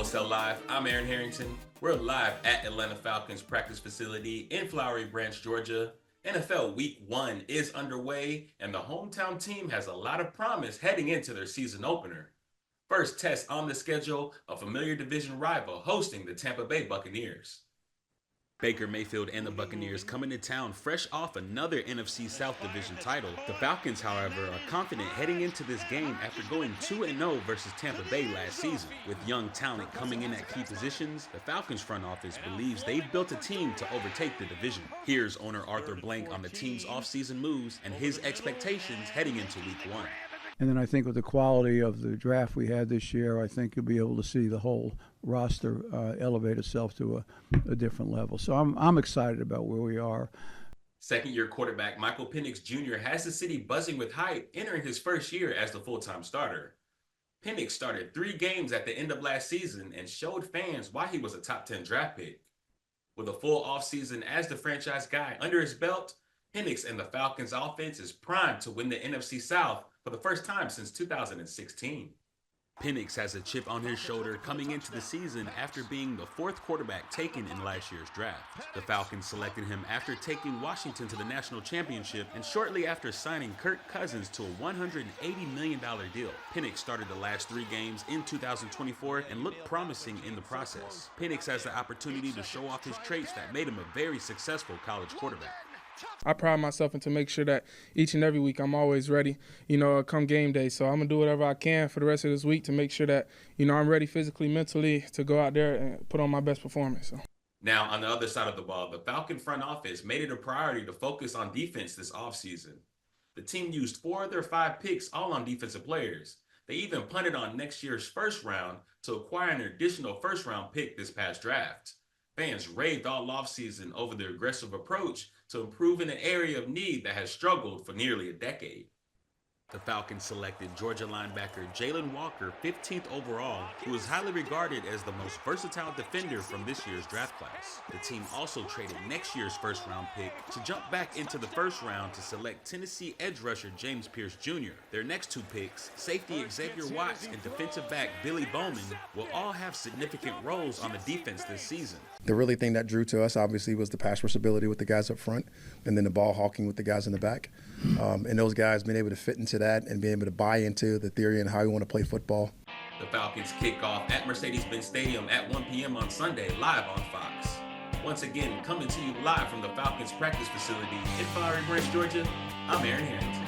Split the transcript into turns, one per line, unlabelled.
Wholesale Live. I'm A-aron Harrington. We're live at Atlanta Falcons practice facility in Flowery Branch, Georgia. NFL Week 1 is underway, and the hometown team has a lot of promise heading into their season opener. First test on the schedule, a familiar division rival hosting the Tampa Bay Buccaneers. Baker Mayfield and the Buccaneers coming to town fresh off another NFC South Division title. The Falcons, however, are confident heading into this game after going 2-0 versus Tampa Bay last season. With young talent coming in at key positions, the Falcons front office believes they've built a team to overtake the division. Here's owner Arthur Blank on the team's offseason moves and his expectations heading into Week 1.
And then I think with the quality of the draft we had this year, I think you'll be able to see the whole roster elevate itself to a different level. So I'm excited about where we are.
Second-year quarterback Michael Penix Jr. has the city buzzing with hype entering his first year as the full-time starter. Penix started 3 games at the end of last season and showed fans why he was a top 10 draft pick. With a full offseason as the franchise guy under his belt, Penix and the Falcons offense is primed to win the NFC South for the first time since 2016. Penix has a chip on his shoulder coming into the season after being the 4th quarterback taken in last year's draft. The Falcons selected him after taking Washington to the national championship and shortly after signing Kirk Cousins to a $180 million deal. Penix started the last 3 games in 2024 and looked promising in the process. Penix has the opportunity to show off his traits that made him a very successful college quarterback.
I pride myself in to make sure that each and every week I'm always ready, come game day. So I'm going to do whatever I can for the rest of this week to make sure that, I'm ready physically, mentally to go out there and put on my best performance. So.
Now, on the other side of the ball, the Falcon front office made it a priority to focus on defense this offseason. The team used 4 of their 5 picks all on defensive players. They even punted on next year's first round to acquire an additional first-round pick this past draft. Fans raved all offseason over their aggressive approach to improve in an area of need that has struggled for nearly a decade. The Falcons selected Georgia linebacker Jalen Walker 15th overall, who is highly regarded as the most versatile defender from this year's draft class. The team also traded next year's first-round pick to jump back into the first round to select Tennessee edge rusher James Pierce Jr. Their next 2 picks, safety Xavier Watts and defensive back Billy Bowman, will all have significant roles on the defense this season.
The really thing that drew to us, obviously, was the pass rush ability with the guys up front and then the ball hawking with the guys in the back. And those guys being able to fit into that and being able to buy into the theory and how we want to play football.
The Falcons kick off at Mercedes-Benz Stadium at 1 p.m. on Sunday, live on Fox. Once again, coming to you live from the Falcons practice facility in Flowery Branch, Georgia, I'm A-aron Harrington.